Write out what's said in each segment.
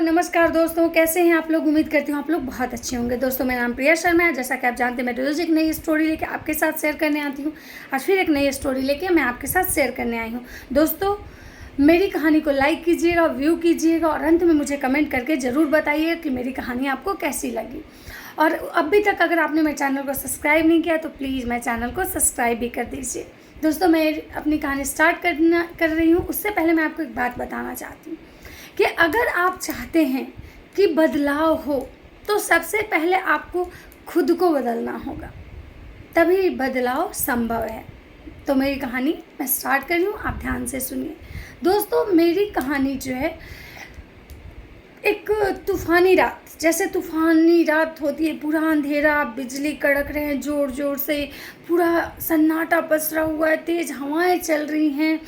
नमस्कार दोस्तों, कैसे हैं आप लोग। उम्मीद करती हूँ आप लोग बहुत अच्छे होंगे। दोस्तों मेरा नाम प्रिया शर्मा है। जैसा कि आप जानते हैं मैं रोज़ एक नई स्टोरी लेके आपके साथ शेयर करने आती हूँ। आज फिर एक नई स्टोरी लेके मैं आपके साथ शेयर करने आई हूँ। दोस्तों मेरी कहानी को लाइक कीजिएगा, व्यू कीजिएगा और अंत में मुझे कमेंट करके ज़रूर बताइए कि मेरी कहानी आपको कैसी लगी। और अभी तक अगर आपने मेरे चैनल को सब्सक्राइब नहीं किया तो प्लीज़ मेरे चैनल को सब्सक्राइब भी कर दीजिए। दोस्तों मैं अपनी कहानी स्टार्ट कर रही हूँ, उससे पहले मैं आपको एक बात बताना चाहती हूँ कि अगर आप चाहते हैं कि बदलाव हो तो सबसे पहले आपको खुद को बदलना होगा, तभी बदलाव संभव है। तो मेरी कहानी मैं स्टार्ट कर रही हूँ, आप ध्यान से सुनिए। दोस्तों मेरी कहानी जो है एक तूफ़ानी रात, जैसे तूफ़ानी रात होती है, पूरा अंधेरा, बिजली कड़क रहे हैं ज़ोर ज़ोर से, पूरा सन्नाटा पसरा हुआ है, तेज़ हवाएं चल रही हैं,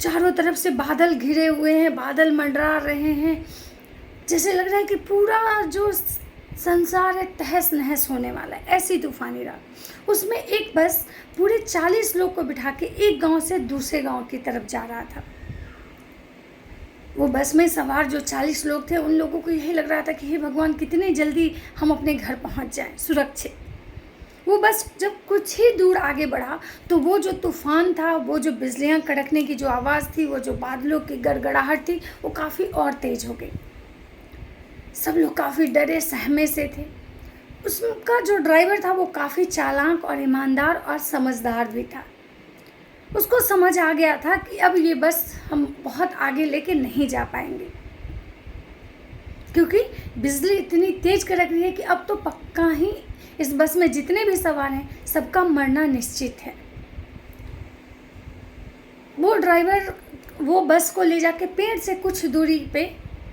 चारों तरफ से बादल घिरे हुए हैं, बादल मंडरा रहे हैं, जैसे लग रहा है कि पूरा जो संसार है तहस नहस होने वाला है। ऐसी तूफानी रात, उसमें एक बस पूरे 40 लोग को बिठा के एक गांव से दूसरे गांव की तरफ जा रहा था। वो बस में सवार जो 40 लोग थे उन लोगों को यही लग रहा था कि हे भगवान कितनी जल्दी हम अपने घर पहुंच जाएं सुरक्षित। वो बस जब कुछ ही दूर आगे बढ़ा तो वो जो तूफ़ान था, वो जो बिजलियां कड़कने की जो आवाज़ थी, वो जो बादलों की गड़गड़ाहट थी, वो काफ़ी और तेज़ हो गई। सब लोग काफ़ी डरे सहमे से थे। उसका जो ड्राइवर था वो काफ़ी चालाक और ईमानदार और समझदार भी था। उसको समझ आ गया था कि अब ये बस हम बहुत आगे लेके नहीं जा पाएंगे, क्योंकि बिजली इतनी तेज़ कड़क रही है कि अब तो पक्का ही इस बस में जितने भी सवार हैं सबका मरना निश्चित है। वो ड्राइवर वो बस को ले जाके पेड़ से कुछ दूरी पे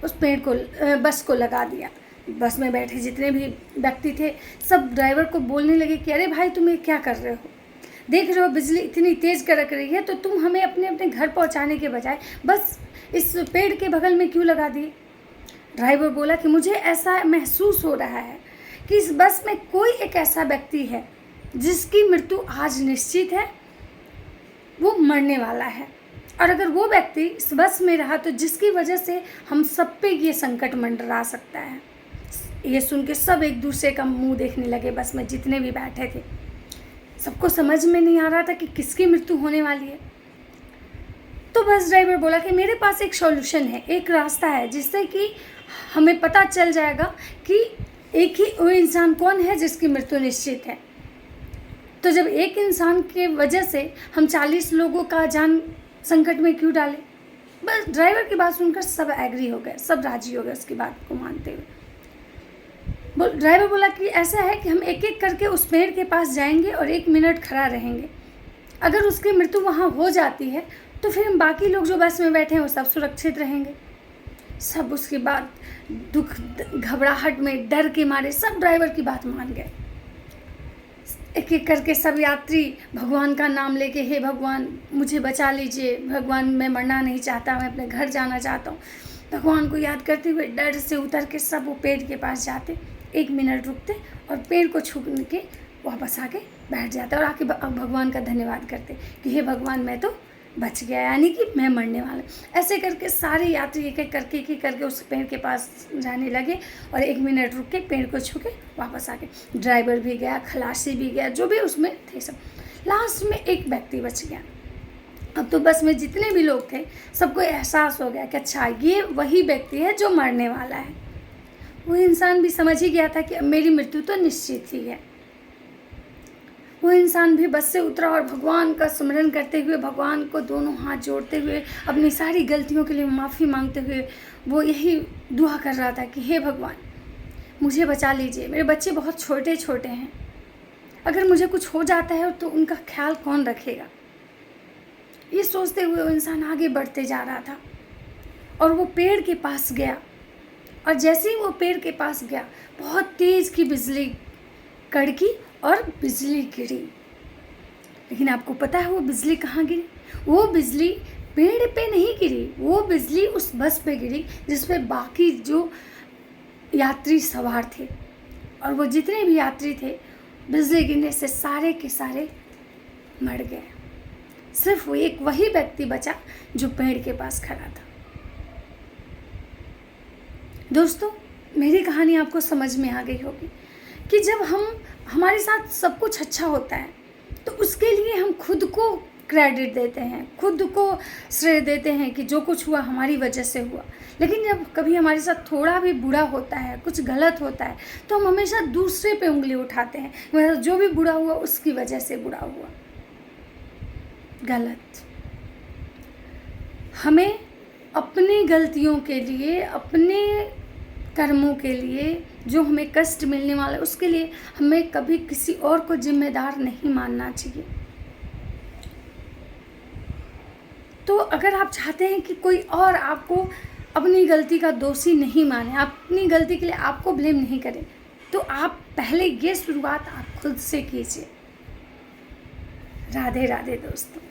उस पेड़ को बस को लगा दिया। बस में बैठे जितने भी व्यक्ति थे सब ड्राइवर को बोलने लगे कि अरे भाई तुम ये क्या कर रहे हो, देख रहे हो बिजली इतनी तेज़ कड़क रही है तो तुम हमें अपने अपने घर पहुंचाने के बजाय बस इस पेड़ के बगल में क्यों लगा दिए। ड्राइवर बोला कि मुझे ऐसा महसूस हो रहा है कि इस बस में कोई एक ऐसा व्यक्ति है जिसकी मृत्यु आज निश्चित है, वो मरने वाला है, और अगर वो व्यक्ति इस बस में रहा तो जिसकी वजह से हम सब पे ये संकट मंडरा सकता है। ये सुन के सब एक दूसरे का मुंह देखने लगे। बस में जितने भी बैठे थे सबको समझ में नहीं आ रहा था कि किसकी मृत्यु होने वाली है। तो बस ड्राइवर बोला कि मेरे पास एक सॉल्यूशन है, एक रास्ता है जिससे कि हमें पता चल जाएगा कि एक ही वो इंसान कौन है जिसकी मृत्यु निश्चित है। तो जब एक इंसान के वजह से हम 40 लोगों का जान संकट में क्यों डालें। बस ड्राइवर की बात सुनकर सब एग्री हो गए, सब राजी हो गए उसकी बात को मानते हुए। ड्राइवर बोला कि ऐसा है कि हम एक एक करके उस पेड़ के पास जाएंगे और 1 मिनट खड़ा रहेंगे। अगर उसकी मृत्यु वहाँ हो जाती है तो फिर हम बाकी लोग जो बस में बैठे हैं वो सब सुरक्षित रहेंगे। सब उसके बाद दुख घबराहट में डर के मारे सब ड्राइवर की बात मान गए। एक एक करके सब यात्री भगवान का नाम लेके हे भगवान मुझे बचा लीजिए, भगवान मैं मरना नहीं चाहता, मैं अपने घर जाना चाहता हूँ, भगवान को याद करते हुए डर से उतर के सब वो पेड़ के पास जाते, 1 मिनट रुकते और पेड़ को छू के वापस आके बैठ जाते और आके भगवान का धन्यवाद करते कि हे भगवान मैं तो बच गया, यानी कि मैं मरने वाला। ऐसे करके सारे यात्री एक एक करके उस पेड़ के पास जाने लगे और 1 मिनट रुक के पेड़ को छू के वापस आ गए। ड्राइवर भी गया, खलासी भी गया, जो भी उसमें थे सब। लास्ट में एक व्यक्ति बच गया। अब तो बस में जितने भी लोग थे सबको एहसास हो गया कि अच्छा ये वही व्यक्ति है जो मरने वाला है। वो इंसान भी समझ ही गया था कि मेरी मृत्यु तो निश्चित ही है। वो इंसान भी बस से उतरा और भगवान का स्मरण करते हुए, भगवान को दोनों हाथ जोड़ते हुए, अपनी सारी गलतियों के लिए माफ़ी मांगते हुए वो यही दुआ कर रहा था कि हे भगवान मुझे बचा लीजिए, मेरे बच्चे बहुत छोटे छोटे हैं, अगर मुझे कुछ हो जाता है तो उनका ख्याल कौन रखेगा। ये सोचते हुए वो इंसान आगे बढ़ते जा रहा था और वो पेड़ के पास गया। और जैसे ही वो पेड़ के पास गया बहुत तेज़ की बिजली कड़की और बिजली गिरी। लेकिन आपको पता है वो बिजली कहाँ गिरी? वो बिजली पेड़ पे नहीं गिरी, वो बिजली उस बस पे गिरी जिस पे बाकी जो यात्री सवार थे। और वो जितने भी यात्री थे बिजली गिरने से सारे के सारे मर गए। सिर्फ वो एक वही व्यक्ति बचा जो पेड़ के पास खड़ा था। दोस्तों, मेरी कहानी आपको समझ में आ गई होगी कि जब हमारे साथ सब कुछ अच्छा होता है तो उसके लिए हम खुद को क्रेडिट देते हैं, खुद को श्रेय देते हैं कि जो कुछ हुआ हमारी वजह से हुआ। लेकिन जब कभी हमारे साथ थोड़ा भी बुरा होता है, कुछ गलत होता है, तो हम हमेशा दूसरे पे उंगली उठाते हैं, मतलब जो भी बुरा हुआ उसकी वजह से बुरा हुआ। गलत। हमें अपनी गलतियों के लिए, अपने कर्मों के लिए, जो हमें कष्ट मिलने वाला है उसके लिए हमें कभी किसी और को जिम्मेदार नहीं मानना चाहिए। तो अगर आप चाहते हैं कि कोई और आपको अपनी गलती का दोषी नहीं माने, अपनी गलती के लिए आपको ब्लेम नहीं करे, तो आप पहले ये शुरुआत आप खुद से कीजिए। राधे राधे दोस्तों।